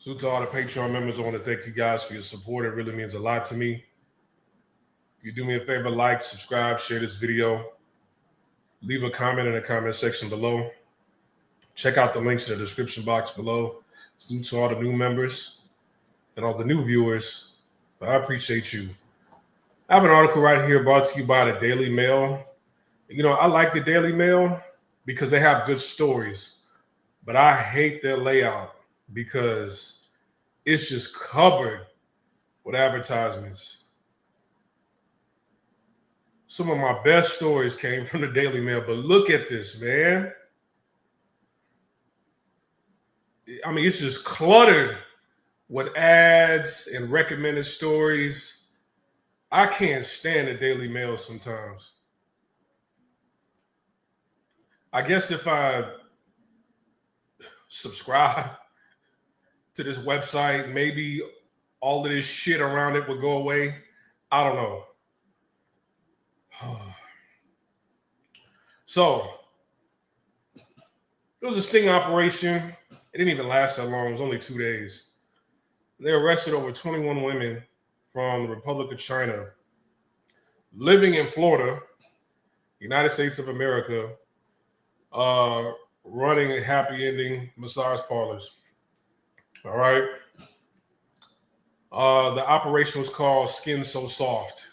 So to all the Patreon members, I want to thank you guys for your support. It really means a lot to me. If you do me a favor, like, subscribe, share this video, leave a comment in the comment section below. Check out the links in the description box below. Salute to all the new members and all the new viewers. I appreciate you. I have an article right here brought to you by the Daily Mail. You know, I like the Daily Mail because they have good stories, but I hate their layout because it's just covered with advertisements. Some of my best stories came from the Daily Mail, but look at this, man. I mean, it's just cluttered with ads and recommended stories. I can't stand the Daily Mail sometimes. I guess if I subscribe to this website, maybe all of this shit around it would go away. I don't know. So, it was a sting operation. It didn't even last that long. It was only 2 days. They arrested over 21 women from the Republic of China living in Florida, United States of America, running a happy ending massage parlors. All right. The operation was called Skin So Soft.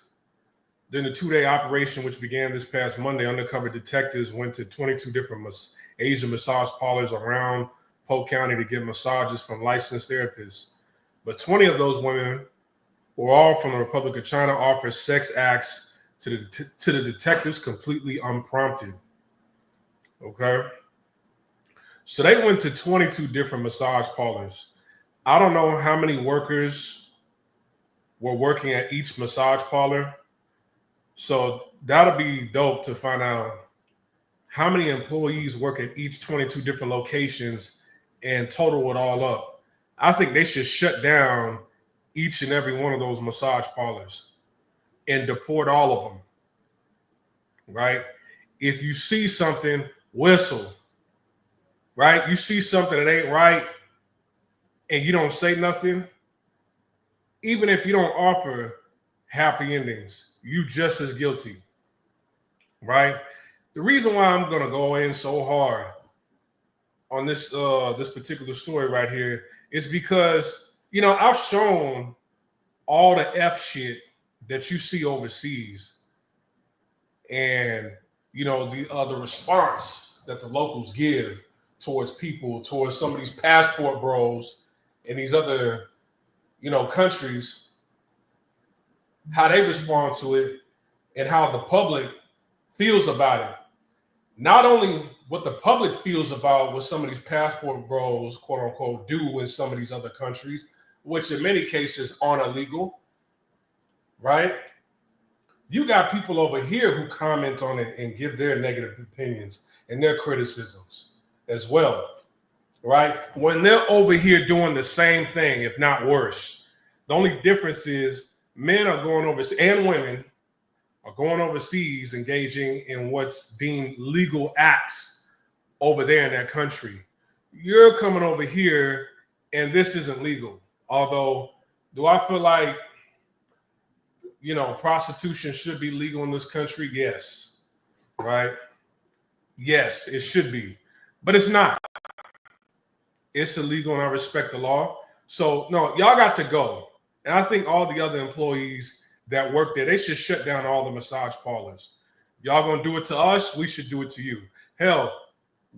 Then the 2-day operation, which began this past Monday, undercover detectives went to 22 different Asian massage parlors around Polk County to get massages from licensed therapists. But 20 of those women were all from the Republic of China, offered sex acts to the detectives completely unprompted. Okay. So they went to 22 different massage parlors. I don't know how many workers were working at each massage parlor. So that'll be dope to find out how many employees work at each 22 different locations and total it all up. I think they should shut down each and every one of those massage parlors and deport all of them, right? If you see something, whistle, right? You see something that ain't right and you don't say nothing, even if you don't offer happy endings, you just as guilty, right? The reason why I'm gonna go in so hard on this this particular story right here is because, you know, I've shown all the F shit that you see overseas, and you know the response that the locals give towards people, towards some of these passport bros in these other, you know, countries, how they respond to it and how the public feels about it. Not only what the public feels about what some of these passport bros, quote unquote, do in some of these other countries, which in many cases aren't illegal, right? You got people over here who comment on it and give their negative opinions and their criticisms as well, right? When they're over here doing the same thing, if not worse. The only difference is men are going overseas and women are going overseas engaging in what's deemed legal acts over there in that country. You're coming over here and this isn't legal. Although, do I feel like, you know, prostitution should be legal in this country? Yes, right? Yes, it should be, but it's not. It's illegal and I respect the law. So, no, y'all got to go. And I think all the other employees that work there, they should shut down all the massage parlors. Y'all gonna do it to us, we should do it to you. Hell,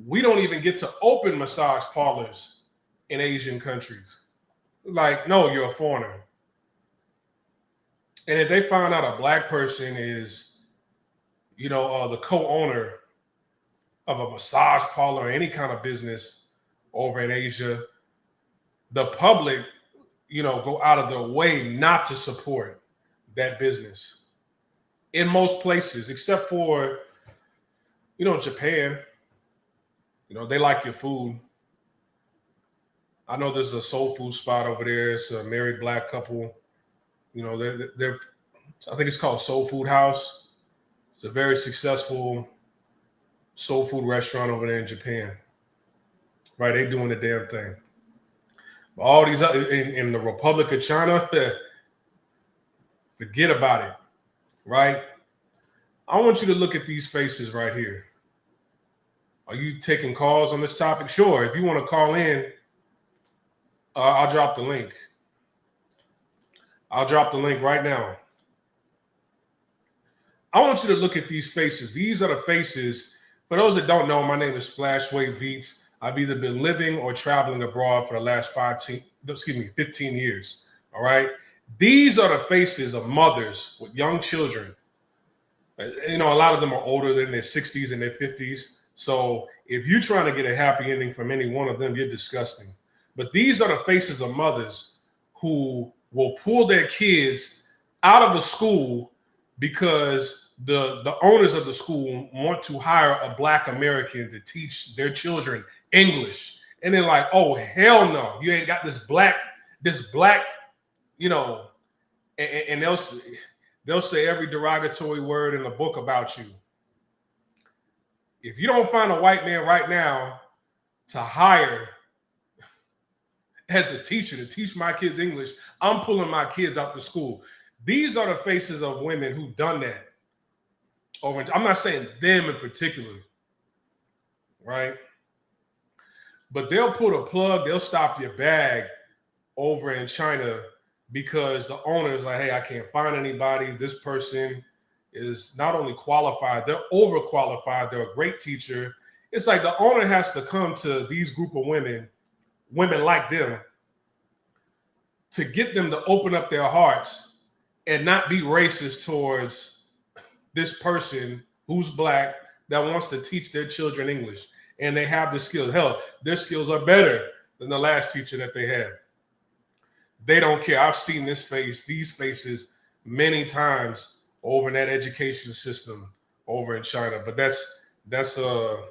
we don't even get to open massage parlors in Asian countries. Like, no, you're a foreigner. And if they find out a black person is, you know, the co-owner of a massage parlor or any kind of business over in Asia, the public, you know, go out of their way not to support that business in most places, except for, you know, Japan. You know, they like your food. I know there's a soul food spot over there. It's a married black couple. You know, they're I think it's called Soul Food House. It's a very successful soul food restaurant over there in Japan. Right? They doing the damn thing. All these other, in the Republic of China, forget about it, right? I want you to look at these faces right here. Are you taking calls on this topic? Sure. If you want to call in, I'll drop the link. I'll drop the link right now. I want you to look at these faces. These are the faces. For those that don't know, my name is Splashwave Beats. I've either been living or traveling abroad for the last 15 years. All right. These are the faces of mothers with young children. You know, a lot of them are older than their 60s and their 50s. So if you're trying to get a happy ending from any one of them, you're disgusting. But these are the faces of mothers who will pull their kids out of a school because the owners of the school want to hire a Black American to teach their children English. And they're like, oh, hell no, you ain't got this black, you know, and they'll say every derogatory word in the book about you. If you don't find a white man right now to hire as a teacher to teach my kids English, I'm pulling my kids out to school. These are the faces of women who've done that. I'm not saying them in particular, right? But they'll put a plug, they'll stop your bag over in China because the owner is like, hey, I can't find anybody. This person is not only qualified, they're overqualified. They're a great teacher. It's like the owner has to come to these group of women like them, to get them to open up their hearts and not be racist towards this person who's Black that wants to teach their children English. And they have the skills. Hell, their skills are better than the last teacher that they had. They don't care. I've seen these faces many times over in that education system over in China. But that's for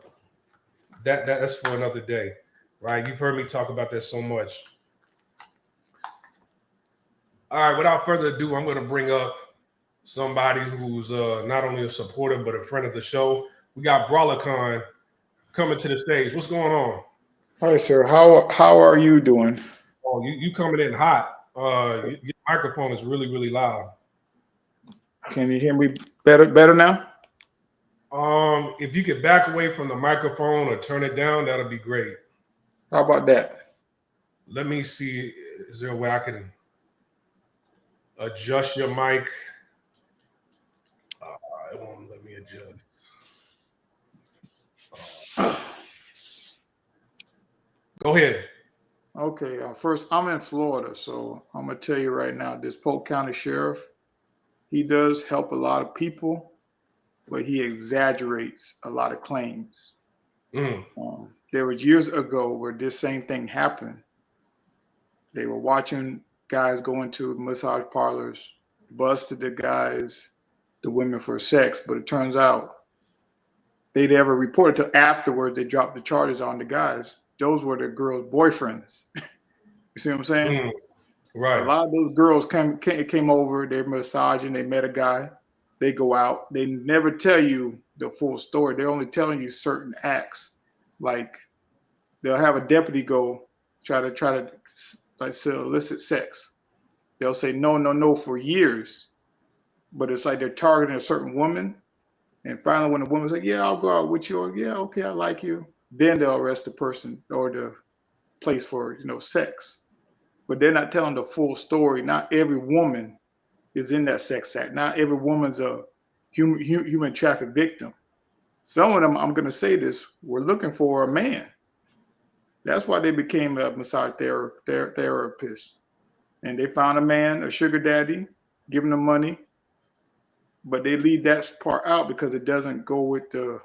another day, right? You've heard me talk about that so much. All right, without further ado, I'm going to bring up somebody who's not only a supporter but a friend of the show. We got Brawlercon coming to the stage. What's going on? Hi, sir. How are you doing? Oh, you coming in hot. Your microphone is really, really loud. Can you hear me better now? If you could back away from the microphone or turn it down, that'll be great. How about that? Let me see. Is there a way I can adjust your mic? It won't let me adjust. Go ahead. Okay. First, I'm in Florida, so I'm gonna tell you right now. This Polk County Sheriff, he does help a lot of people, but he exaggerates a lot of claims. There was years ago where this same thing happened. They were watching guys go into massage parlors, busted the women for sex, but it turns out they never reported till afterwards. They dropped the charges on the guys. Those were the girls' boyfriends. You see what I'm saying? Right. A lot of those girls came over. They're massaging. They met a guy. They go out. They never tell you the full story. They're only telling you certain acts. Like they'll have a deputy go try to like solicit sex. They'll say no for years, but it's like they're targeting a certain woman. And finally, when the woman's like, "Yeah, I'll go out with you," or "Yeah, okay, I like you," then they'll arrest the person or the place for sex. But they're not telling the full story. Not every woman is in that sex act. Not every woman's a human traffic victim. Some of them, I'm going to say this, were looking for a man. That's why they became a massage therapist. And they found a man, a sugar daddy, giving them money. But they leave that part out because it doesn't go with the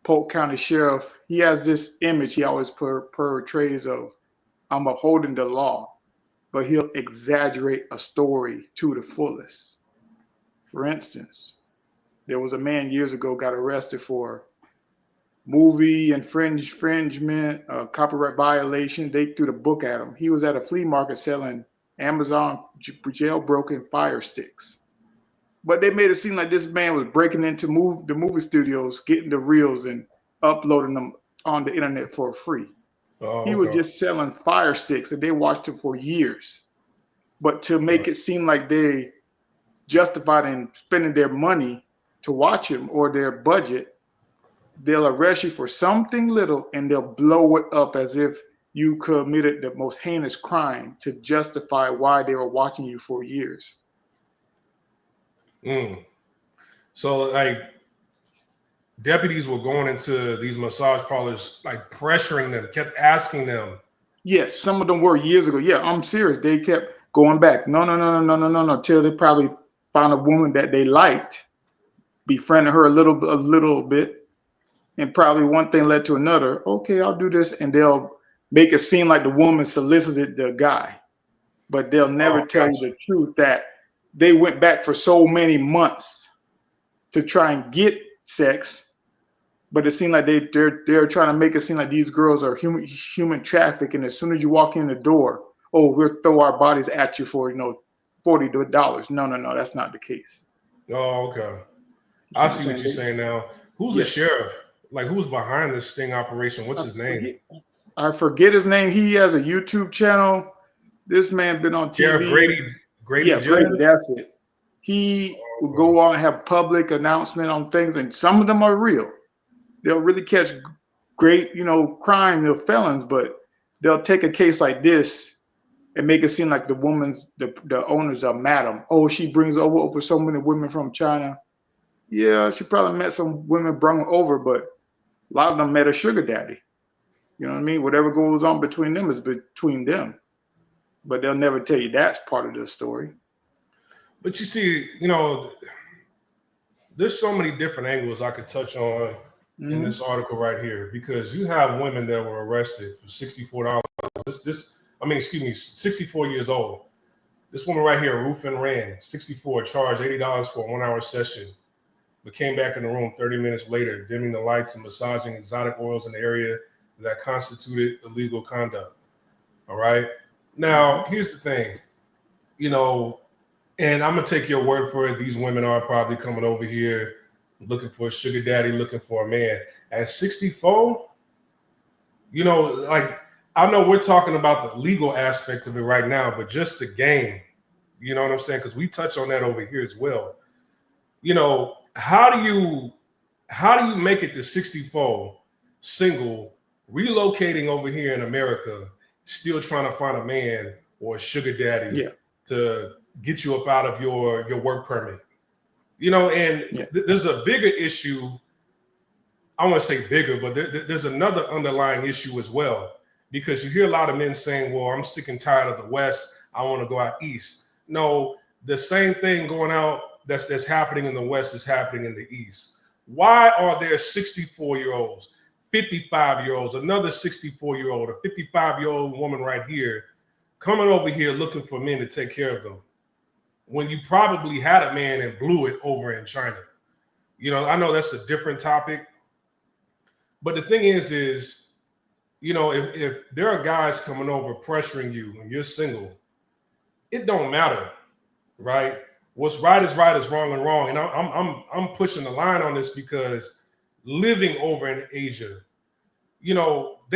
Polk County Sheriff. He has this image he always portrays of, I'm upholding the law, but he'll exaggerate a story to the fullest. For instance, there was a man years ago got arrested for movie infringement, copyright violation. They threw the book at him. He was at a flea market selling Amazon jailbroken fire sticks. But they made it seem like this man was breaking into the movie studios, getting the reels and uploading them on the internet for free. Oh, He was okay. just selling fire sticks, and they watched him for years. But to make Right. it seem like they justified in spending their money to watch him or their budget, they'll arrest you for something little and they'll blow it up as if you committed the most heinous crime to justify why they were watching you for years. Mm. So like deputies were going into these massage parlors, like pressuring them, kept asking them. Yes, some of them were years ago. Yeah, I'm serious. They kept going back. No, no, no, no, no, no, no, no. Till they probably found a woman that they liked, befriended her a little bit, and probably one thing led to another. Okay, I'll do this, and they'll make it seem like the woman solicited the guy, but they'll Oh, never tell you gotcha. the truth that they went back for so many months to try and get sex. But it seemed like they're trying to make it seem like these girls are human traffic, and as soon as you walk in the door, oh, we'll throw our bodies at you for $40. No, no, no, that's not the case. Oh, okay. You see I what I'm see what saying? you're saying now. Who's the Yeah, sheriff? Like, who's behind this sting operation? What's I his name? forget. I forget his name. He has a YouTube channel. This man been on Sheriff TV. Grady Yeah, Grady, Judd? that's it. He will Okay. go on and have public announcement on things, and some of them are real. They'll really catch great, crime, felons, but they'll take a case like this and make it seem like the owners are madam. Oh, she brings over so many women from China. Yeah, she probably met some women brought over, but a lot of them met a sugar daddy. You know what I mean? Whatever goes on between them is between them, but they'll never tell you that's part of the story. But you see, there's so many different angles I could touch on in Hmm. this article right here because you have women that were arrested for $64. Excuse me, 64 years old. This woman right here, Rufin Rand, 64, charged $80 for a 1 hour session, but came back in the room 30 minutes later, dimming the lights and massaging exotic oils in the area that constituted illegal conduct. All right. Now, Hmm. here's the thing, you know, and I'm gonna take your word for it. These women are probably coming over here looking for a sugar daddy, looking for a man. At 64, like I know we're talking about the legal aspect of it right now, but just the game, you know what I'm saying? Because we touch on that over here as well. How do you make it to 64 single, relocating over here in America, still trying to find a man or a sugar daddy Yeah, to get you up out of your work permit? And yeah, there's a bigger issue. I want to say bigger, but there's another underlying issue as well, because you hear a lot of men saying, well, I'm sick and tired of the West. I want to go out East. No, the same thing going out that's happening in the West is happening in the East. Why are there 64-year-olds, 55-year-olds, another 64-year-old, a 55-year-old woman right here coming over here looking for men to take care of them when you probably had a man and blew it over in China? I know that's a different topic, but the thing is, if there are guys coming over pressuring you and you're single, it don't matter, right? What's right is wrong and wrong. And I'm pushing the line on this because living over in Asia, they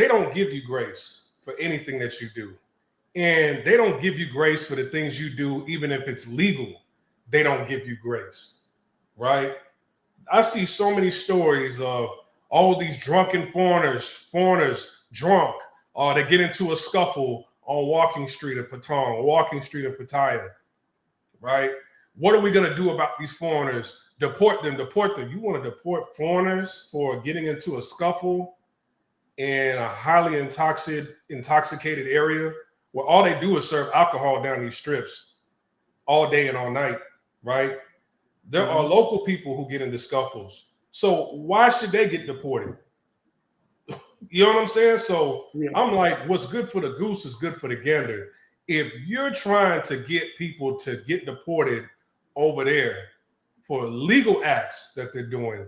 don't give you grace for anything that you do. And they don't give you grace for the things you do, even if it's legal. They don't give you grace, right? I see so many stories of all these drunken foreigners drunk, they get into a scuffle on Walking Street in Patong, Walking Street in Pattaya, right? What are we going to do about these foreigners? Deport them, deport them. You want to deport foreigners for getting into a scuffle in a highly intoxicated area where all they do is serve alcohol down these strips all day and all night, right? There are hmm local people who get into scuffles. So why should they get deported? You know what I'm saying? So yeah, I'm like, what's good for the goose is good for the gander. If you're trying to get people to get deported over there for legal acts that they're doing,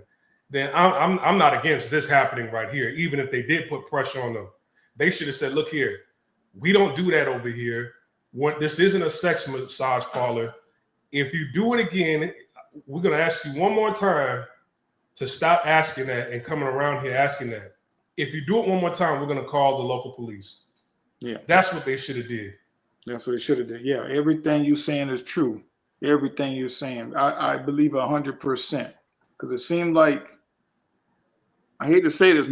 then I'm not against this happening right here. Even if they did put pressure on them, they should have said, look here, we don't do that over here. This isn't a sex massage parlor. If you do it again, we're going to ask you one more time to stop asking that and coming around here asking that. if you do it one more time, we're gonna call the local police. Yeah, That's what they should have did. that's what it should have done. Yeah, everything you're saying is true. Everything you're saying, I believe 100%. Because it seemed like, I hate to say this,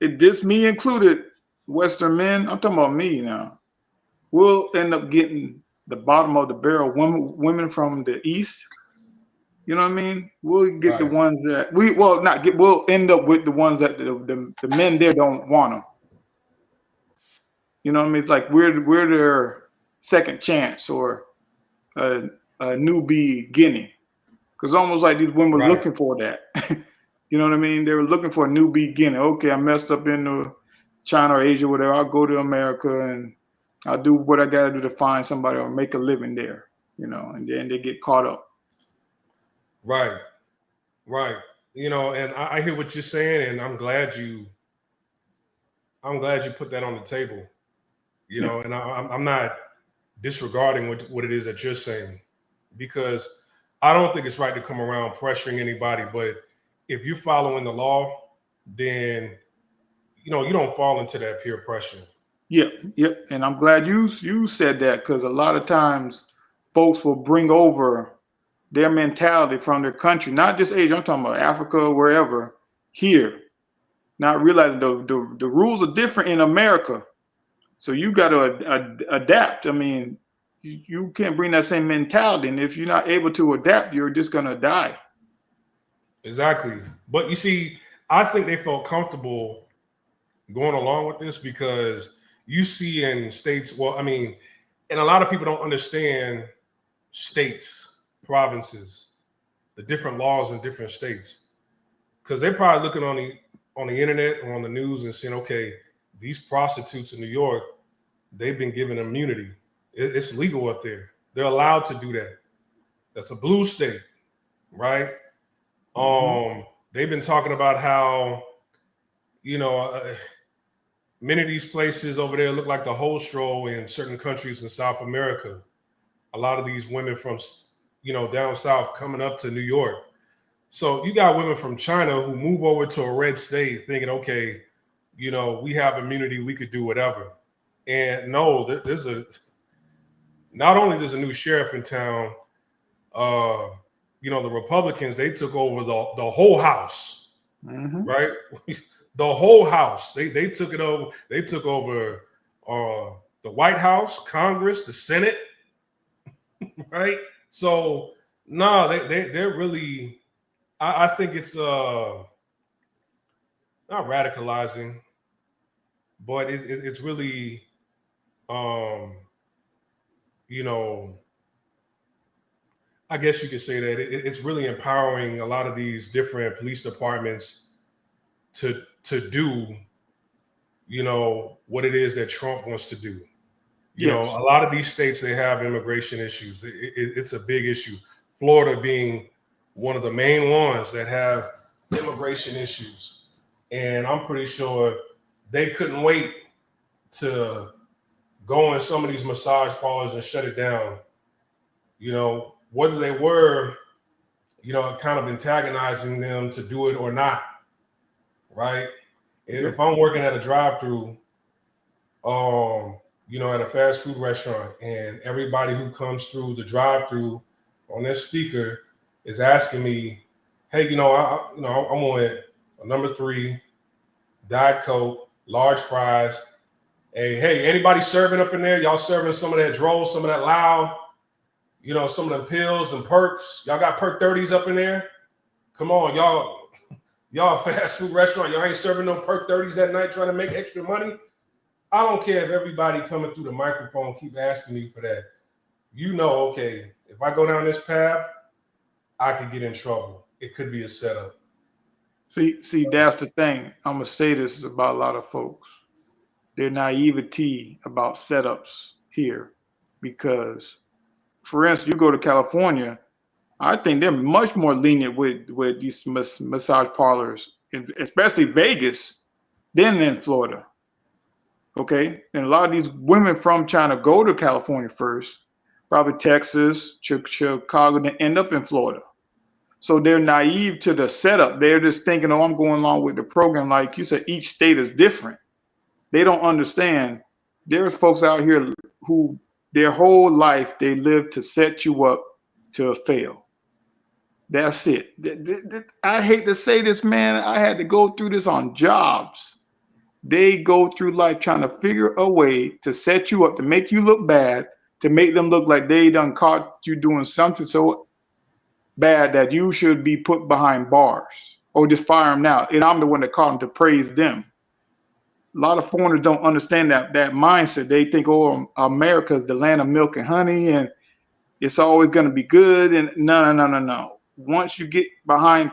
this me included, Western men. I'm talking about me now. We'll end up getting the bottom of the barrel. Women from the East. You know what I mean? We'll get the Right. ones that we well not get. We'll end up with the ones that the men there don't want them. You know what I mean? It's like we're their second chance or a, a new beginning. Because almost like these women were Right. looking for that. You know what I mean? They were looking for a new beginning. Okay, I messed up in China or Asia, whatever. I'll go to America and I'll do what I got to do to find somebody or make a living there. You know, and then they get caught up. Right. Right. And I hear what you're saying, and I'm glad you put that on the table. Yeah, And I'm not disregarding what it is that you're saying, because I don't think it's right to come around pressuring anybody. But if you're following the law, then you don't fall into that peer pressure. yeah, yeah. And I'm glad you said that because a lot of times folks will bring over their mentality from their country, not just Asia. I'm talking about Africa, wherever, here, not realizing the rules are different in America. So you got to adapt. I mean, you can't bring that same mentality, and if you're not able to adapt, you're just gonna die. Exactly. But you see, I think they felt comfortable going along with this because you see in states, well, I mean, and a lot of people don't understand states, provinces, the different laws in different states, because they're probably looking on the internet or on the news and saying, okay, these prostitutes in New York, they've been given immunity. It's legal up there. They're allowed to do that. That's a blue state, right? Hmm. They've been talking about how you know many of these places over there look like the whole stroll in certain countries in South America. A lot of these women from down south coming up to New York. So you got women from China who move over to a red state thinking, okay, we have immunity, we could do whatever. And no, there's a not only there's a new sheriff in town, uh, the Republicans, they took over the whole house, Hmm. right? The whole house. They took it over. They took over the White House, Congress, the Senate, right? So no, they're really. I think it's not radicalizing, but it's really um, you know I guess you could say that it's really empowering a lot of these different police departments to do what it is that Trump wants to do. A Yes. lot of these states, they have immigration issues. It's a big issue. Florida being one of the main ones that have immigration issues, and I'm pretty sure they couldn't wait to go in some of these massage parlors and shut it down. Whether they were kind of antagonizing them to do it or not, right? Yeah. If I'm working at a drive-through, at a fast food restaurant, and everybody who comes through the drive-through on their speaker is asking me, "Hey, I want a number 3 Diet Coke, large fries. Hey, anybody serving up in there? Y'all serving some of that Dro, some of that Loud, some of the pills and perks? Y'all got perk 30s up in there? Come on, y'all fast food restaurant. Y'all ain't serving no perk 30s that night trying to make extra money. I don't care if everybody coming through the microphone keep asking me for that. Okay, if I go down this path, I could get in trouble. It could be a setup. See, that's the thing. I'm gonna say this about a lot of folks. Their naivety about setups here, because, for instance, you go to California. I think they're much more lenient with these massage parlors, especially Vegas, than in Florida. Okay, and a lot of these women from China go to California first, probably Texas, Chicago, then end up in Florida. So they're naive to the setup. They're just thinking, oh, I'm going along with the program. Like you said, each state is different. They don't understand. There's folks out here who their whole life they live to set you up to fail. That's it. I hate to say this, man. I had to go through this on jobs. They go through life trying to figure a way to set you up, to make you look bad, to make them look like they done caught you doing something so bad that you should be put behind bars or just fire them now. And I'm the one that caught them to praise them. A lot of foreigners don't understand that mindset. They think, oh, America is the land of milk and honey, and it's always going to be good. And no. Once you get behind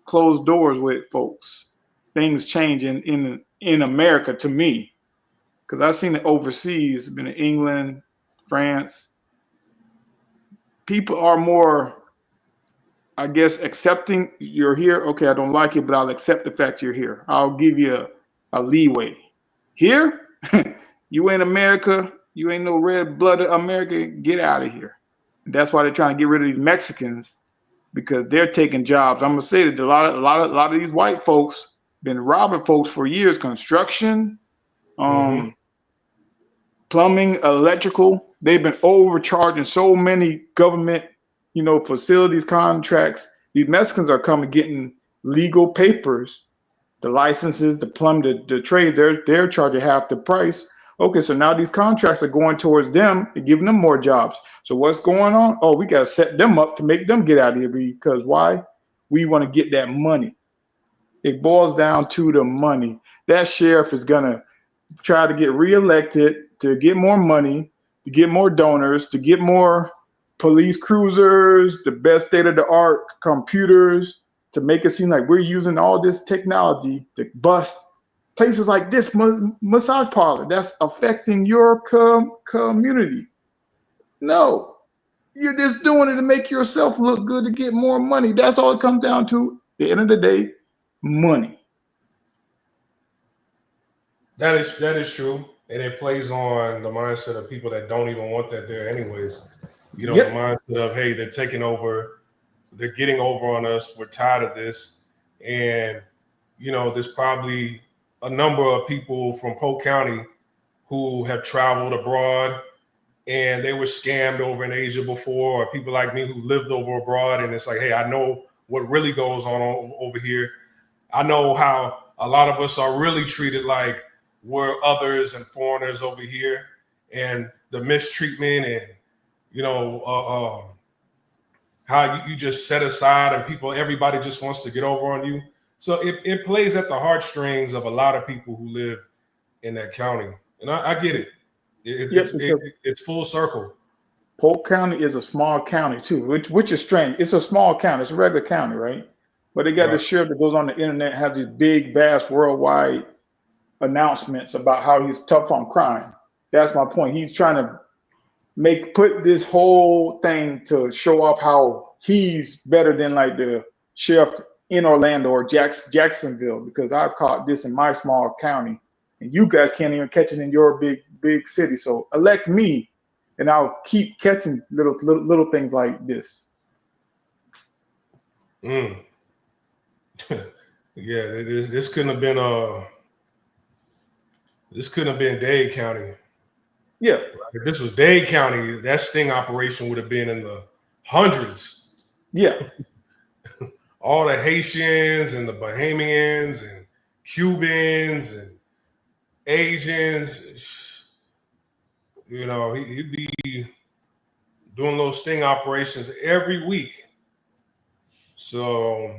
closed doors with folks, things change in America to me. Because I've seen it overseas, been in England, France. People are more, I guess, accepting you're here. Okay, I don't like it, but I'll accept the fact you're here. I'll give you a leeway. Here, you ain't America. You ain't no red-blooded American. Get out of here. That's why they're trying to get rid of these Mexicans, because they're taking jobs. I'm gonna say that a lot of these white folks been robbing folks for years. Construction, plumbing, electrical. They've been overcharging so many government, facilities contracts. These Mexicans are coming getting legal papers, the licenses, the plumbing, the trade. They're charging half the price. Okay, so now these contracts are going towards them and giving them more jobs. So what's going on? Oh, we got to set them up to make them get out of here, because why? We want to get that money. It boils down to the money. That sheriff is going to try to get reelected to get more money, to get more donors, to get more police cruisers, the best state-of-the-art computers, to make it seem like we're using all this technology to bust places like this massage parlor that's affecting your community. No, you're just doing it to make yourself look good, to get more money. That's all it comes down to. At the end of the day, money. That is true, and it plays on the mindset of people that don't even want that there anyways. The mindset of, hey, they're taking over, they're getting over on us, we're tired of this. And there's probably a number of people from Polk County who have traveled abroad and they were scammed over in Asia before, or people like me who lived over abroad, and it's like, hey, I know what really goes on over here. I know how a lot of us are really treated like we're others and foreigners over here, and the mistreatment and how you just set aside and everybody just wants to get over on you. So it plays at the heartstrings of a lot of people who live in that county, and I get it. It's full circle. Polk County is a small county too, which is strange. It's a small county. It's a regular county, right? But they got the sheriff that goes on the internet, has these big, vast, worldwide announcements about how he's tough on crime. That's my point. He's trying to put this whole thing to show off how he's better than like the sheriff in Orlando or Jacksonville, because I've caught this in my small county and you guys can't even catch it in your big city. So elect me and I'll keep catching little things like this. Yeah, this couldn't have been Dade County. Yeah. If this was Dade County, that sting operation would have been in the hundreds. Yeah. All the Haitians and the Bahamians and Cubans and Asians, he'd be doing those sting operations every week. So,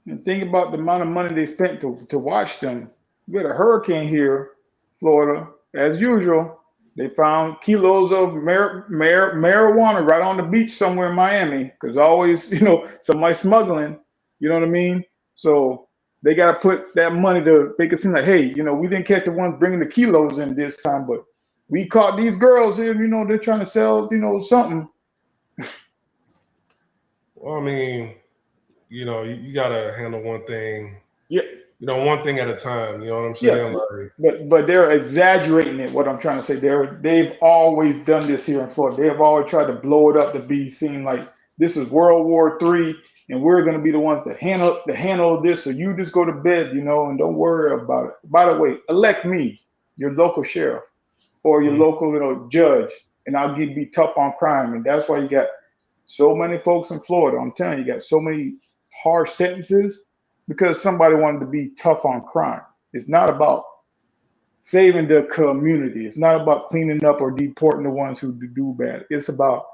and think about the amount of money they spent to watch them. We had a hurricane here, Florida, as usual. They found kilos of marijuana right on the beach somewhere in Miami, because always, somebody smuggling, you know what I mean? So they got to put that money to make it seem like, hey, we didn't catch the ones bringing the kilos in this time, but we caught these girls here, they're trying to sell, something. Well, I mean, you got to handle one thing. Yeah. One thing at a time. You know what I'm saying? Yeah, but they're exaggerating it. What I'm trying to say, they've always done this here in Florida. They have always tried to blow it up to be seen like this is World War III and we're going to be the ones that handle this. So you just go to bed, you know, and don't worry about it. By the way, elect me, your local sheriff or your local, you know, judge, and I'll be tough on crime. And that's why you got so many folks in Florida. I'm telling you, you got so many harsh sentences because somebody wanted to be tough on crime. It's not about saving the community. It's not about cleaning up or deporting the ones who do bad. It's about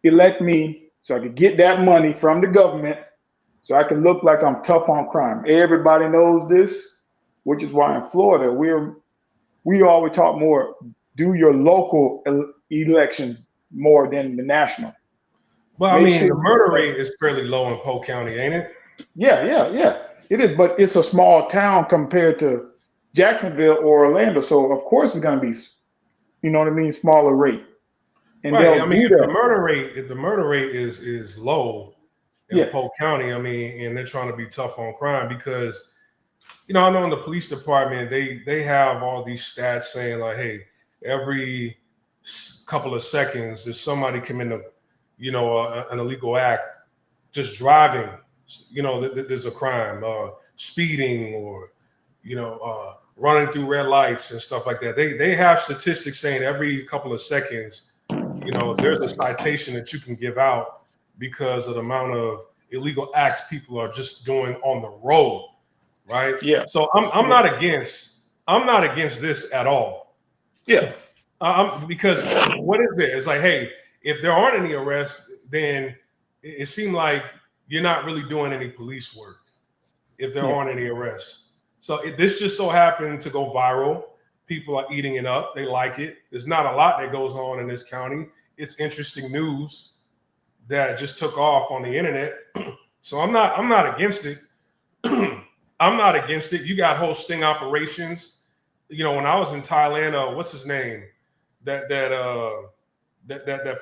elect me so I can get that money from the government so I can look like I'm tough on crime. Everybody knows this, which is why in Florida we always talk more. Do your local election more than the national. Well, I Make mean, sure the you murder elect. rate is fairly low in Polk County, ain't it? Yeah. It is, but it's a small town compared to Jacksonville or Orlando. So of course it's gonna be, you know what I mean, smaller rate. And Right. I they'll mean, do that. if the murder rate is low in Yeah. Polk County, I mean, and they're trying to be tough on crime because, you know, I know in the police department they have all these stats saying like, hey, every couple of seconds there's somebody committing an illegal act, just driving. You know, there's a crime, speeding, or running through red lights and stuff like that. They have statistics saying every couple of seconds, you know, there's a citation that you can give out because of the amount of illegal acts people are just doing on the road, right? Yeah. So I'm not against this at all. Yeah. Because what is it? It's like, hey, if there aren't any arrests, then it seemed like you're not really doing any police work if there Yeah. aren't any arrests. So this just so happened to go viral. People are eating it up. They like it. There's not a lot that goes on in this county. It's interesting news that just took off on the internet. So I'm not against it. I'm not against it. You got whole sting operations. You know, when I was in Thailand, what's his name? That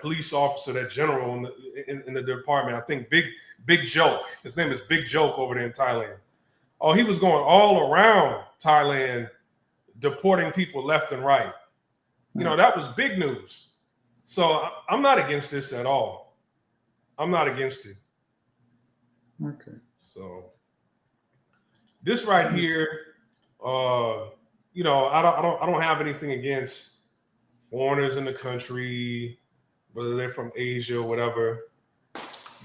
police officer, that general in the department, I think Big Joke. His name is Big Joke over there in Thailand. Oh, he was going all around Thailand, deporting people left and right. You know, that was big news. So I'm not against this at all. I'm not against it. Okay. So this right here, I don't have anything against foreigners in the country, whether they're from Asia or whatever.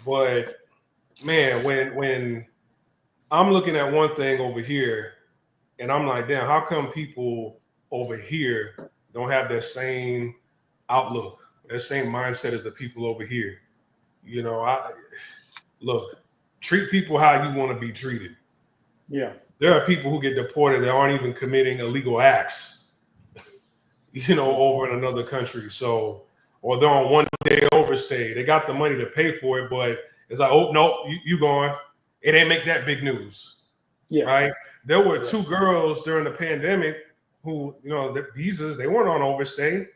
But man, when I'm looking at one thing over here, and I'm like, damn, how come people over here don't have that same outlook, that same mindset as the people over here? You know, look, treat people how you want to be treated. Yeah. There are people who get deported that aren't even committing illegal acts, over in another country. So, or they're on 1 day overstay. They got the money to pay for it, but it's like, oh no, you going. It ain't make that big news. Yeah. Right? There were two girls during the pandemic who, the visas, they weren't on overstay,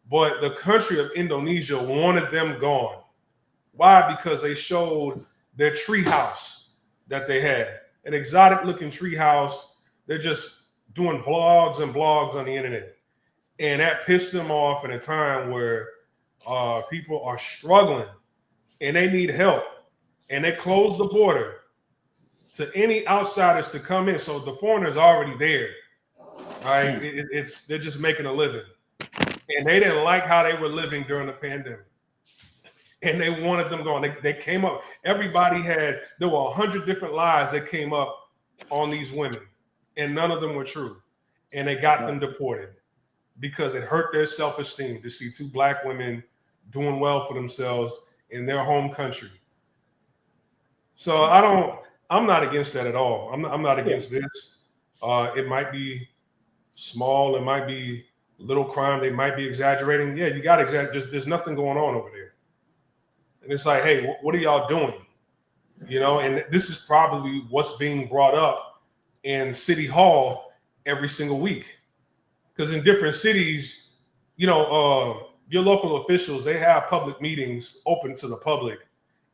but the country of Indonesia wanted them gone. Why? Because they showed their tree house that they had, an exotic looking tree house. They're just doing blogs and blogs on the internet. And that pissed them off in a time where people are struggling and they need help. And they closed the border to any outsiders to come in. So the foreigners are already there, right? They're just making a living. And they didn't like how they were living during the pandemic. And they wanted them gone. They came up. There were 100 different lies that came up on these women, and none of them were true. And they got them deported because it hurt their self-esteem to see two Black women doing well for themselves in their home country. So I'm not against that at all. I'm not against this. It might be small. It might be little crime. They might be exaggerating. Yeah, you got to exaggerate. There's nothing going on over there. And it's like, hey, what are y'all doing? And this is probably what's being brought up in City Hall every single week. Because in different cities, your local officials, they have public meetings open to the public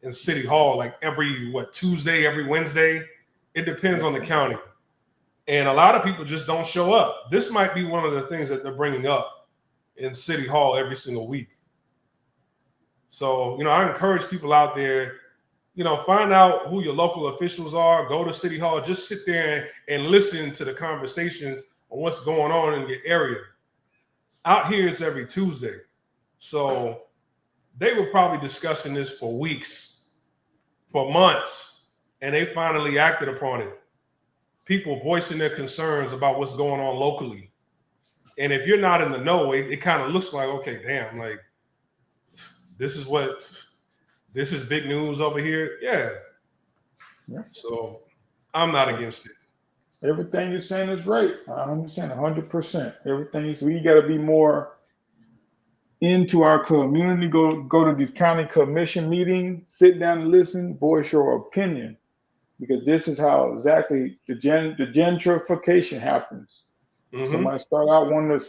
in City Hall, like every Tuesday, every Wednesday. It depends on the county. And a lot of people just don't show up. This might be one of the things that they're bringing up in City Hall every single week. So, I encourage people out there, find out who your local officials are, go to City Hall, just sit there and listen to the conversations on what's going on in your area. Out here, it's every Tuesday. So they were probably discussing this for weeks, for months, and they finally acted upon it. People voicing their concerns about what's going on locally. And if you're not in the know, it kind of looks like, okay, damn, like this is big news over here. Yeah. So I'm not against it. Everything you're saying is right. I understand 100%. Everything we got to be more into our community. Go to these county commission meetings, sit down and listen, voice your opinion, because this is how exactly the gentrification happens. Mm-hmm. Somebody start out wanting to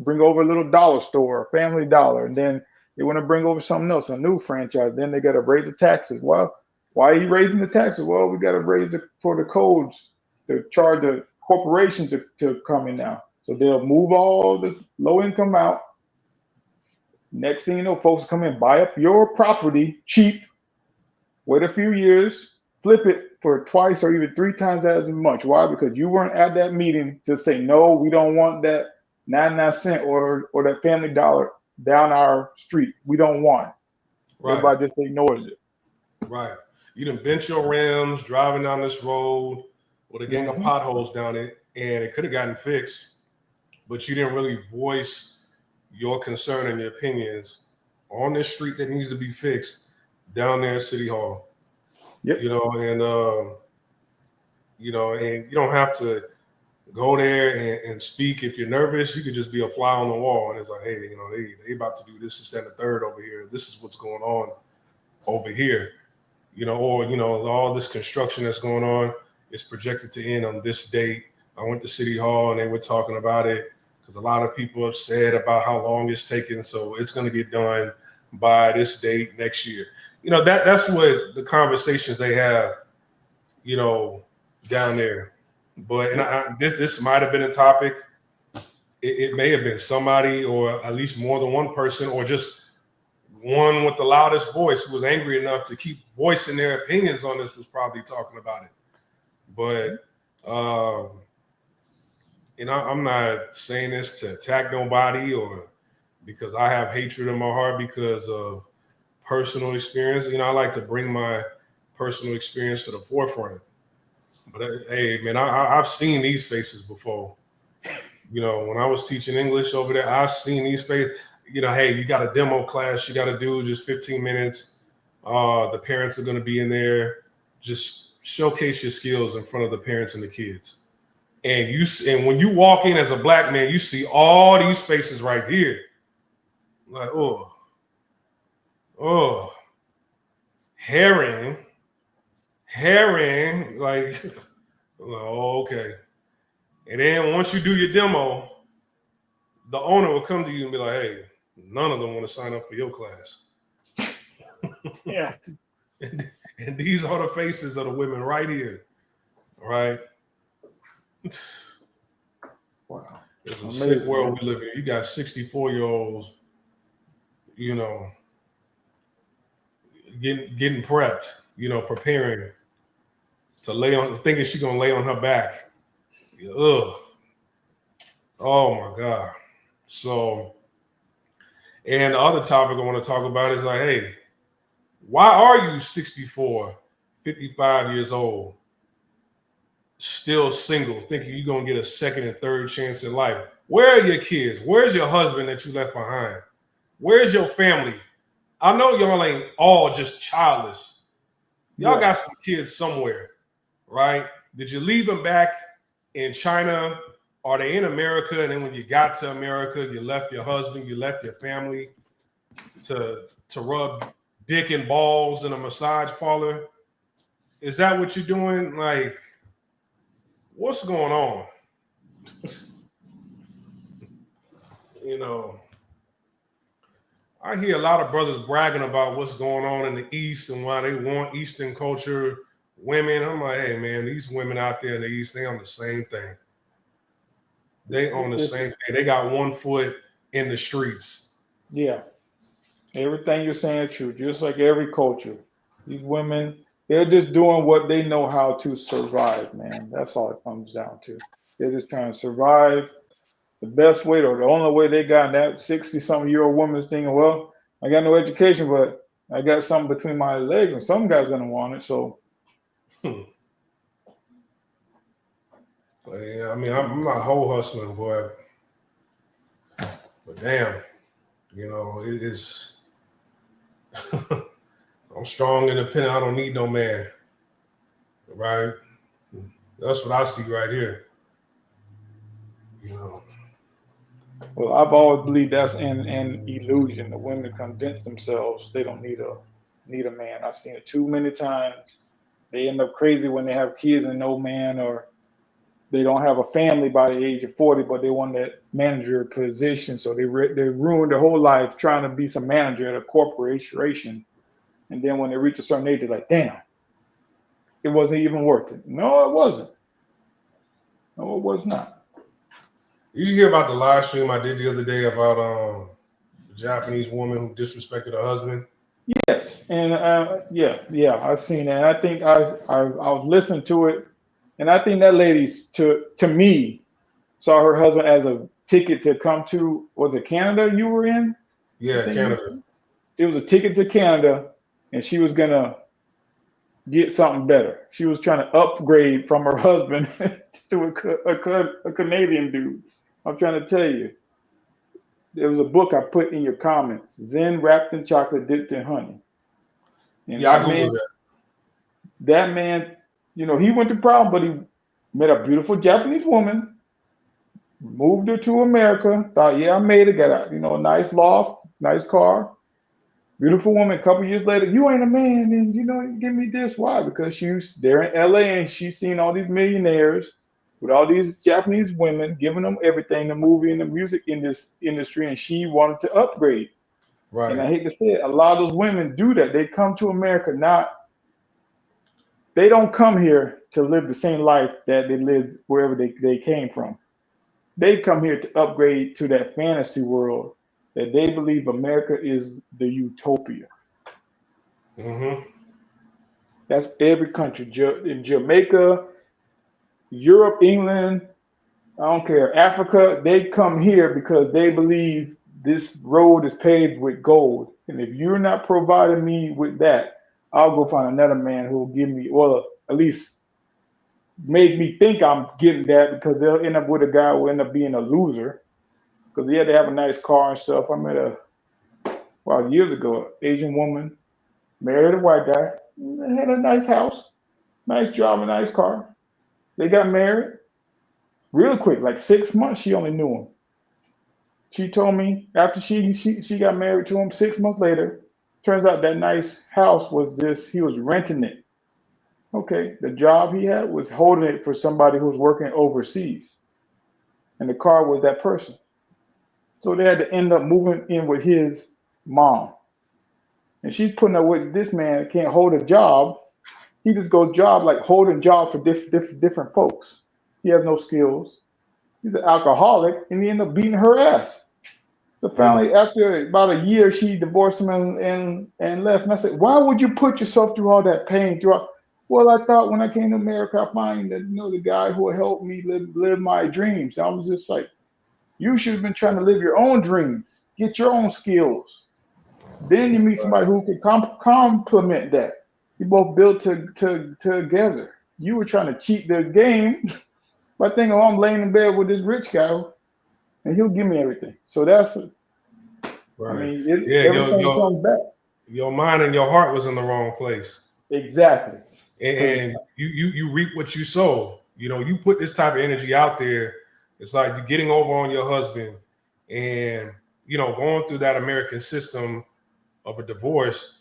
bring over a little dollar store, a Family Dollar, and then they want to bring over something else, a new franchise. Then they got to raise the taxes. Well, why are you raising the taxes? Well, we got to raise for the codes to charge the corporations to come in now. So they'll move all the low income out. Next thing you know, folks come in, buy up your property cheap, wait a few years, flip it for twice or even three times as much. Why? Because you weren't at that meeting to say, no, we don't want that 99 cent or that Family Dollar down our street. We don't want it. Right. Everybody just ignores it. Right. You done bent your rims driving down this road with a gang of potholes down it, and it could have gotten fixed, but you didn't really voice your concern and your opinions on this street that needs to be fixed down there at City Hall. Yep. And and you don't have to go there and speak. If you're nervous, you could just be a fly on the wall, and it's like, hey, they about to do this, this, and the third over here. This is what's going on over here. All this construction that's going on is projected to end on this date. I went to City Hall and they were talking about it because a lot of people have said about how long it's taking. So it's going to get done by this date next year. That's what the conversations they have, down there. But this might have been a topic. It may have been somebody, or at least more than one person, or just one with the loudest voice who was angry enough to keep voicing their opinions on this was probably talking about it. But I'm not saying this to attack nobody or because I have hatred in my heart because of personal experience. I like to bring my personal experience to the forefront. But hey, man, I've seen these faces before. When I was teaching English over there, I've seen these faces. Hey, you got a demo class you got to do just 15 minutes. The parents are going to be in there. Just showcase your skills in front of the parents and the kids. And when you walk in as a black man, you see all these faces right here. Like, herring, like, oh, okay. And then once you do your demo, the owner will come to you and be like, hey, none of them want to sign up for your class. Yeah. And these are the faces of the women right here. Right? Wow. It's a sick world we live in. You got 64-year-olds, getting prepped, preparing to lay on, thinking she's going to lay on her back. Ugh. Oh my God. So, and the other topic I want to talk about is like, hey, why are you 64, 55 years old, still single, thinking you're going to get a second and third chance in life? Where are your kids? Where's your husband that you left behind? Where's your family? I know y'all ain't all just childless. Y'all got some kids somewhere, right? Did you leave them back in China? Are they in America? And then when you got to America, you left your husband, you left your family to rub dick and balls in a massage parlor? Is that what you're doing? Like, what's going on? I hear a lot of brothers bragging about what's going on in the East and why they want Eastern culture, women. I'm like, hey, man, these women out there in the East, they on the same thing. They on the same thing. They got one foot in the streets. Yeah. Everything you're saying is true, just like every culture. These women, they're just doing what they know how to survive, man. That's all it comes down to. They're just trying to survive the best way or the only way they got. That 60-something-year-old woman's thinking, well, I got no education, but I got something between my legs, and some guy's gonna want it. So Hmm. Yeah, I mean, I'm not hoe hustling, boy, but damn, it's. I'm strong and independent. I don't need no man, right? That's what I see right here. You know. well, I've always believed that's an illusion. The women convince themselves they don't need a man. I've seen it too many times. They end up crazy when they have kids and no man, or they don't have a family by the age of 40, but they want that manager position. So they ruin their whole life trying to be some manager at a corporation. And then when they reach a certain age, they're like, damn, it wasn't even worth it. No, it wasn't. No, it was not. Did you hear about the live stream I did the other day about the Japanese woman who disrespected her husband? Yes, and yeah, I've seen that. I think I was listening to it, and I think that lady's to me saw her husband as a ticket to come to, was it Canada you were in? I Yeah, think Canada. it was a ticket to Canada, and she was gonna get something better. She was trying to upgrade from her husband to a Canadian dude. I'm trying to tell you, there was a book I put in your comments, Zen wrapped in chocolate dipped in honey, and Yeah, I googled that. that man, he went to prom, but he met a beautiful Japanese woman, moved her to America, thought, yeah, I made it, got a nice loft, nice car, beautiful woman. A couple years later, you ain't a man, and give me this. Why? Because she's there in LA and she's seen all these millionaires with all these Japanese women giving them everything, the movie and the music in this industry, and she wanted to upgrade. And Right, I hate to say it, a lot of those women do that. They come to America not, they don't come here to live the same life that they lived wherever they came from. They come here to upgrade to that fantasy world that they believe America is the utopia. hmm That's every country. In Jamaica, Europe, England, I don't care, Africa, they come here because they believe this road is paved with gold. And if you're not providing me with that, I'll go find another man who will give me, well, at least make me think I'm getting that, because they'll end up with a guy who will end up being a loser because he had to have a nice car and stuff. I met years ago, an Asian woman, married a white guy, had a nice house, nice job, a nice car. They got married real quick, like 6 months. She only knew him. She told me after she got married to him, 6 months later, turns out that nice house was just, he was renting it. Okay, the job he had was holding it for somebody who was working overseas, and the car was that person. So they had to end up moving in with his mom. And she's putting up with this man that can't hold a job. He just goes job like holding jobs for different folks. He has no skills. He's an alcoholic, and he ended up beating her ass. So mm finally, after about a year, she divorced him and left. And I said, why would you put yourself through all that pain? Well, I thought when I came to America, I find that the guy who will help me live my dreams. I was just like, you should have been trying to live your own dreams, get your own skills. Then you meet somebody who can complement that. You both built together. You were trying to cheat the game by thinking, oh, I'm laying in bed with this rich guy and he'll give me everything. So I right. mean, Yeah, everything comes back. your mind and your heart was in the wrong place, Exactly. Because and you reap what you sow. You put this type of energy out there. It's like you're getting over on your husband, and going through that American system of a divorce.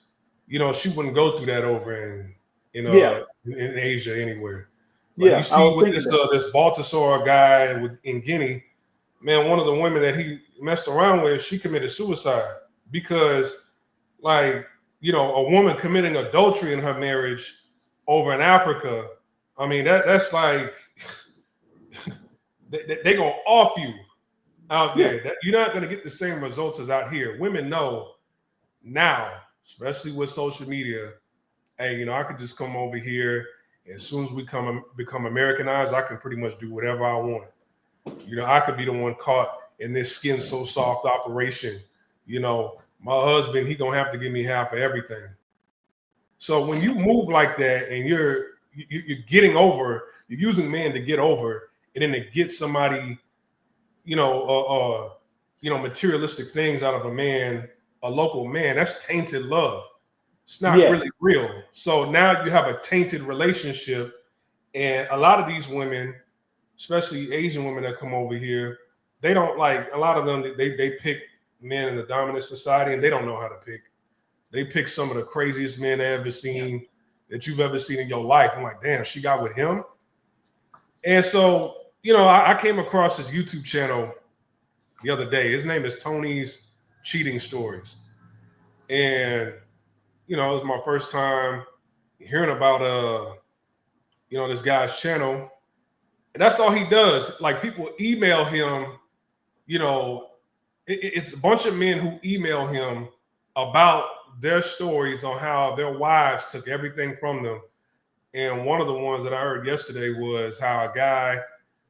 She wouldn't go through that over yeah, in Asia anywhere. Like you yeah, I see was with thinking this that. this Baltasar guy in Guinea, man, one of the women that he messed around with, she committed suicide because, like, a woman committing adultery in her marriage over in Africa. I mean, that's like they gonna off you out Yeah, there. That you're not gonna get the same results as out here. Women know now, especially with social media, hey, I could just come over here. As soon as we become Americanized, I can pretty much do whatever I want. I could be the one caught in this skin so soft operation. My husband, he gonna have to give me half of everything. So when you move like that and you're getting over, you're using men to get over, and then to get somebody, materialistic things out of a man, a local man, that's tainted love. It's not Yes. really real. So now you have a tainted relationship, and a lot of these women, especially Asian women that come over here, they don't like, a lot of them, they pick men in the dominant society and they don't know how to pick. They pick some of the craziest men I ever seen that you've ever seen in your life. I'm like, damn, she got with him. And so, I came across this YouTube channel the other day. His name is Tony's Cheating Stories. And, it was my first time hearing about this guy's channel. And that's all he does. Like, people email him, it's a bunch of men who email him about their stories on how their wives took everything from them. And one of the ones that I heard yesterday was how a guy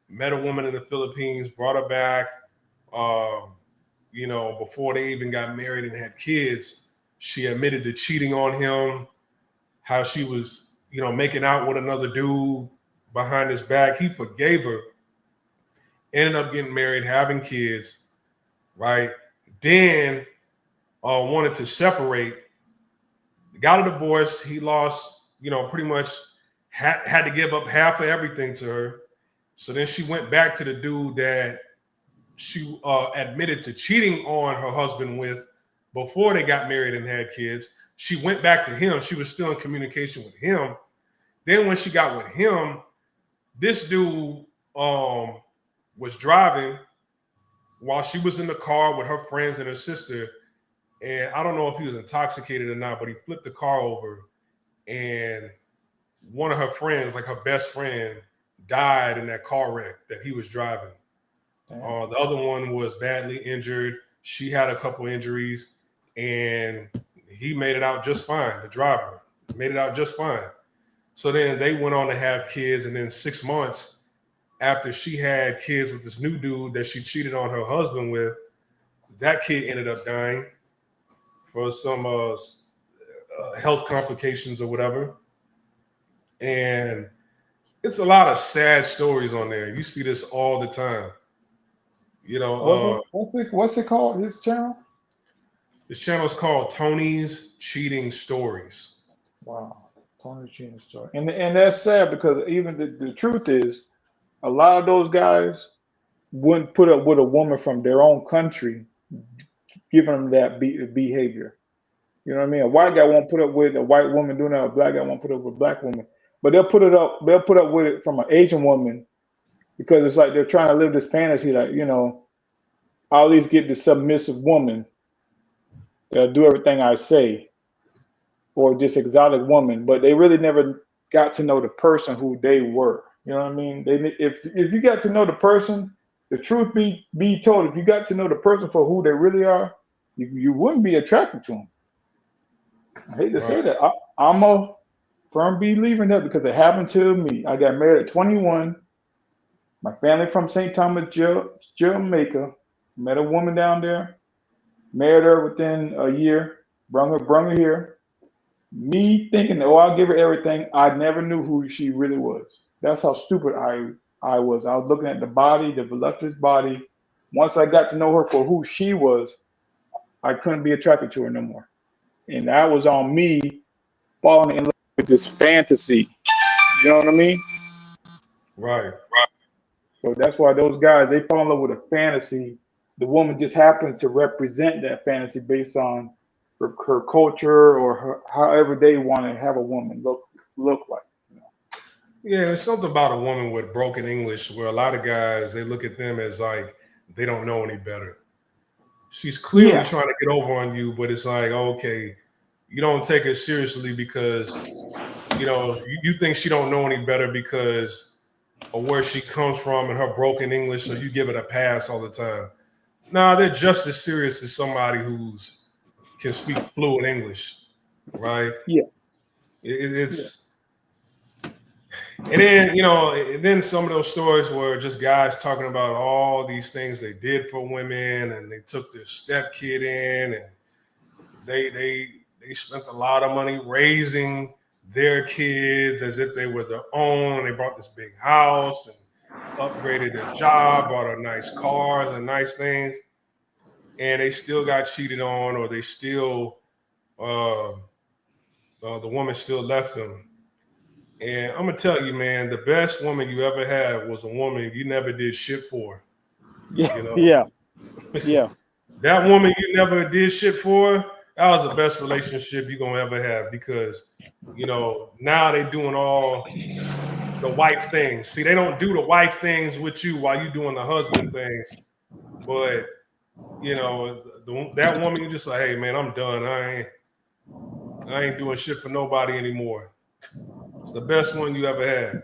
met a woman in the Philippines, brought her back, before they even got married and had kids. She admitted to cheating on him, how she was, making out with another dude behind his back. He forgave her, ended up getting married, having kids, right? Then wanted to separate, got a divorce. He lost, pretty much had to give up half of everything to her. So then she went back to the dude that she admitted to cheating on her husband with before they got married and had kids. She went back to him. She was still in communication with him. Then when she got with him, this dude was driving while she was in the car with her friends and her sister. And I don't know if he was intoxicated or not, but he flipped the car over, and one of her friends, like her best friend, died in that car wreck that he was driving. The other one was badly injured. She had a couple injuries, and he made it out just fine. The driver made it out just fine. So then they went on to have kids, and then 6 months after she had kids with this new dude that she cheated on her husband with, that kid ended up dying for some health complications or whatever. And it's a lot of sad stories on there. You see this all the time. What's it called? His channel? This channel is called Tony's Cheating Stories. Wow, Tony's Cheating Story, and that's sad because even the truth is, a lot of those guys wouldn't put up with a woman from their own country, giving them that behavior. You know what I mean? A white guy won't put up with a white woman doing that. A black guy won't put up with a black woman, but they'll put up with it from an Asian woman because it's like they're trying to live this fantasy, like I'll at least get the submissive woman that'll do everything I say, or this exotic woman, but they really never got to know the person who they were. You know what I mean? If you got to know the person, the truth be told, if you got to know the person for who they really are, you wouldn't be attracted to them. I hate to say that. I'm a firm believer in that because it happened to me. I got married at 21. My family from St. Thomas, Jamaica. Met a woman down there. Married her within a year. Brung her here. Me thinking, oh, I'll give her everything. I never knew who she really was. That's how stupid I was. I was looking at the body, the voluptuous body. Once I got to know her for who she was, I couldn't be attracted to her no more. And that was on me falling in love with this fantasy. You know what I mean? Right. So that's why those guys, they fall in love with a fantasy. The woman just happens to represent that fantasy based on her culture or however they want to have a woman look like. Yeah, there's something about a woman with broken English where a lot of guys, they look at them as like they don't know any better. She's clearly trying to get over on you, but it's like, okay, you don't take her seriously because you think she don't know any better because of where she comes from and her broken English, so you give it a pass all the time. Nah, they're just as serious as somebody who's can speak fluent English, right? Yeah. It's and then then some of those stories were just guys talking about all these things they did for women, and they took their step kid in, and they spent a lot of money raising their kids as if they were their own. They bought this big house and upgraded their job, bought a nice cars and nice things, and they still got cheated on, or they still the woman still left them. And I'm gonna tell you, man, the best woman you ever had was a woman you never did shit for. Yeah, You know, yeah. that woman you never did shit for, that was the best relationship you're gonna ever have, because now they doing all the wife things. See, they don't do the wife things with you while you doing the husband things. But that woman, you just like, hey man, I'm done. I ain't doing shit for nobody anymore. It's the best one you ever had.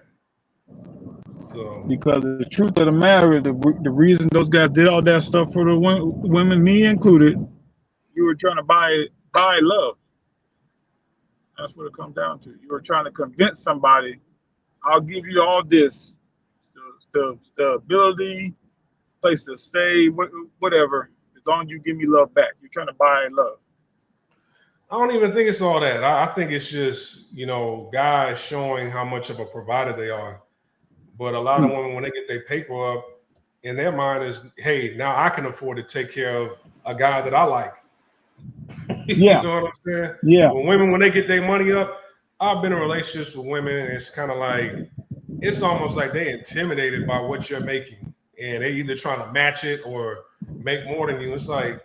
So Because the truth of the matter is, the reason those guys did all that stuff for the women, me included, you were trying to buy love. That's what it comes down to. You were trying to convince somebody, I'll give you all this, the ability, place to stay, whatever, as long as you give me love back. You're trying to buy love. I don't even think it's all that. I think it's just, guys showing how much of a provider they are. But a lot of women, when they get their paper up, in their mind is, hey, now I can afford to take care of a guy that I like. Yeah. You know what I'm saying? Yeah. When women, when they get their money up, I've been in relationships with women, and it's kind of like, it's almost like they're intimidated by what you're making. And they either trying to match it or make more than you. It's like,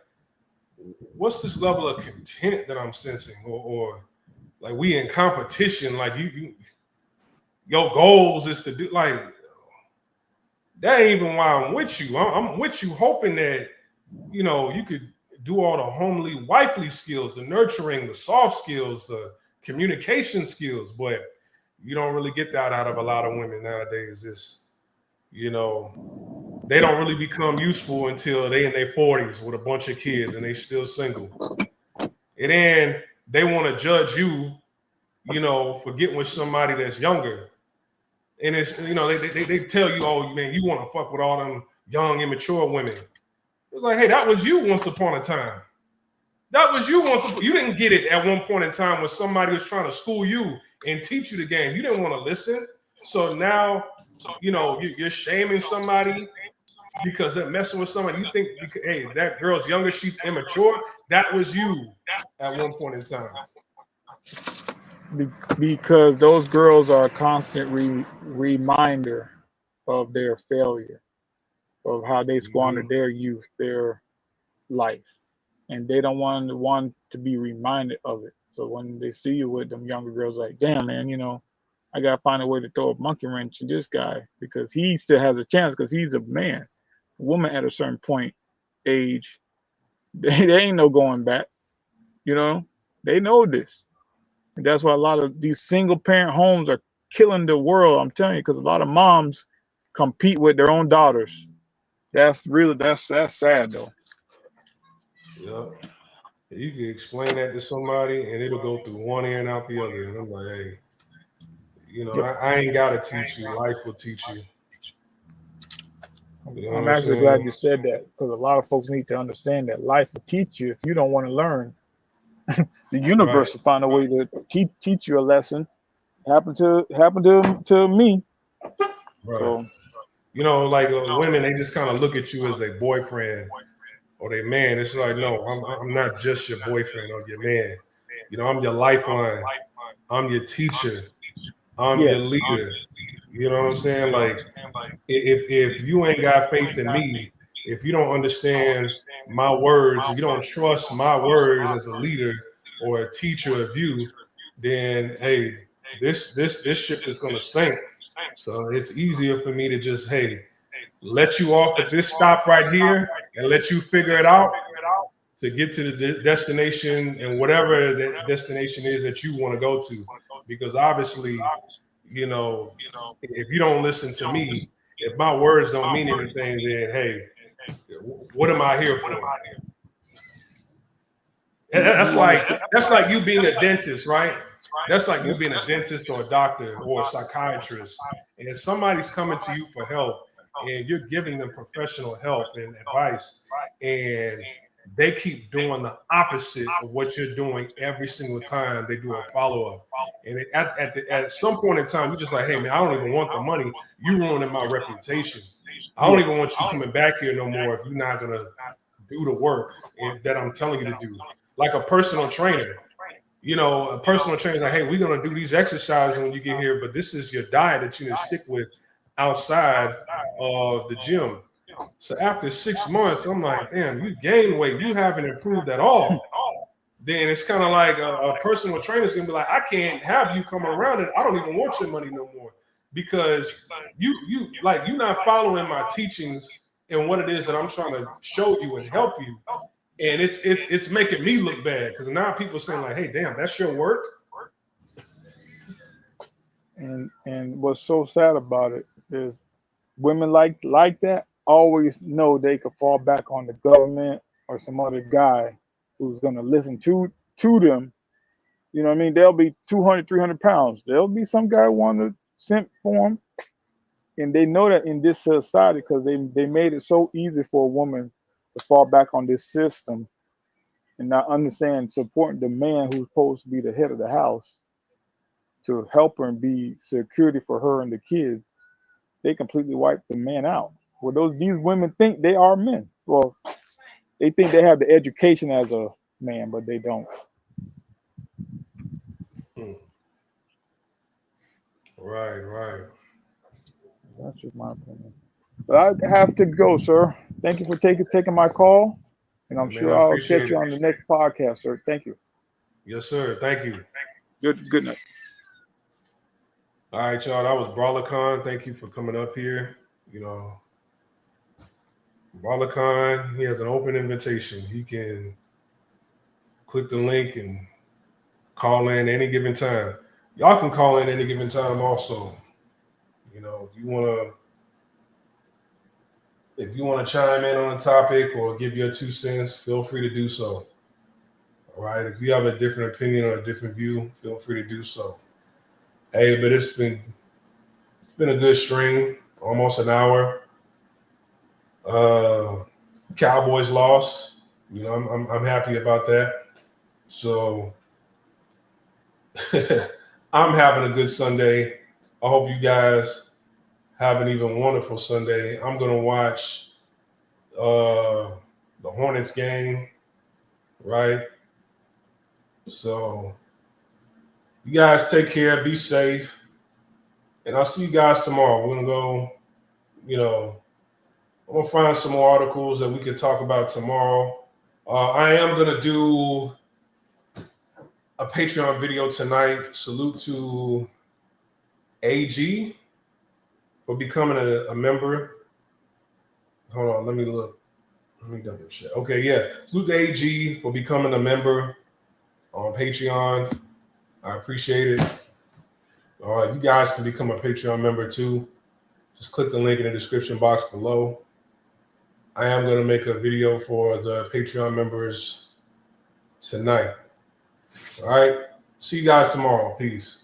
what's this level of content that I'm sensing? Or like we in competition, like your goals is to do, like, that ain't even why I'm with you. I'm with you hoping that, you could do all the homely, wifely skills, the nurturing, the soft skills, the communication skills, but you don't really get that out of a lot of women nowadays. It's, they don't really become useful until they in their 40s with a bunch of kids and they still single. And then they want to judge you, for getting with somebody that's younger. And it's, they tell you, oh man, you want to fuck with all them young, immature women. It's like, hey, that was you once upon a time. That was you once upon. You didn't get it at one point in time when somebody was trying to school you and teach you the game. You didn't want to listen. So now, you're shaming somebody because they're messing with somebody. You think, hey, that girl's younger, she's immature. That was you at one point in time. Because those girls are a constant reminder of their failure, of how they squandered their youth, their life, and they don't want to be reminded of it. So when they see you with them younger girls, like, damn man, I gotta find a way to throw a monkey wrench in this guy because he still has a chance because he's a man. A woman at a certain point age, they ain't no going back. They know this. And that's why a lot of these single parent homes are killing the world. I'm telling you, because a lot of moms compete with their own daughters. That's sad though. Yep. You can explain that to somebody and it'll go through one ear and out the other. And I'm like, hey, I ain't got to teach you. Life will teach you. I'm actually glad you said that because a lot of folks need to understand that life will teach you if you don't want to learn. The universe will find a way to teach you a lesson. Happened to me. Right. So, like women, they just kind of look at you as their boyfriend or their man. It's like, no, I'm not just your boyfriend or your man. I'm your lifeline. I'm your teacher. I'm your leader. You know what I'm saying? Like, if you ain't got faith in me, if you don't understand my words, if you don't trust my words as a leader or a teacher of you, then hey, this ship is gonna sink. So it's easier for me to just, hey, let you off at this stop right here and let you figure it out to get to the destination and whatever that destination is that you want to go to. Because obviously, if you don't listen to me, if my words don't mean anything, then hey, what am I here for? That's like you being a dentist, right? That's like you being a dentist or a doctor or a psychiatrist, and somebody's coming to you for help, and you're giving them professional help and advice, and they keep doing the opposite of what you're doing every single time they do a follow-up. And at some point in time, you're just like, hey, man, I don't even want the money. You ruining my reputation. I don't even want you coming back here no more if you're not going to do the work that I'm telling you to do. Like a personal trainer. You know, a personal trainer is like, hey, we're going to do these exercises when you get here, but this is your diet that you need to stick with outside of the gym. So after 6 months, I'm like, damn, you gained weight. You haven't improved at all. Then it's kind of like a personal trainer is going to be like, I can't have you coming around and I don't even want your money no more because you're not following my teachings and what it is that I'm trying to show you and help you. And it's making me look bad because now people are saying like, hey, damn, that's your work. And what's so sad about it is women like that always know they could fall back on the government or some other guy who's going to listen to them. You know what I mean? They'll be 200, 300 pounds. There'll be some guy want to simp for them. And they know that in this society because they made it so easy for a woman to fall back on this system and not understand supporting the man who's supposed to be the head of the house to help her and be security for her and the kids. They completely wipe the man out. Well, these women think they are men. Well, they think they have the education as a man, but they don't. Right. That's just my opinion. But I have to go, sir. Thank you for taking my call, and I'm Man, sure I I'll appreciate catch you it. on the next podcast, sir. Thank you. Yes, sir. Thank you. Good night. All right, y'all. That was Brawler Khan. Thank you for coming up here. You know, Brawler Khan, he has an open invitation. He can click the link and call in any given time. Y'all can call in any given time also. You know, if you want to chime in on a topic or give your 2 cents, feel free to do so. All right. If you have a different opinion or a different view, feel free to do so. Hey, but it's been a good stream, almost an hour. Cowboys lost. You know, I'm happy about that. So I'm having a good Sunday. I hope you guys have an even wonderful Sunday. I'm gonna watch the Hornets game, right? So you guys take care, be safe, and I'll see you guys tomorrow. We're gonna go, you know, I'm gonna find some more articles that we can talk about tomorrow. I am gonna do a Patreon video tonight. Salute to AG for becoming a member. Hold on, let me look. Let me double check. Okay, yeah. Salute to AG for becoming a member on Patreon. I appreciate it. All right, you guys can become a Patreon member too. Just click the link in the description box below. I am going to make a video for the Patreon members tonight. All right. See you guys tomorrow. Peace.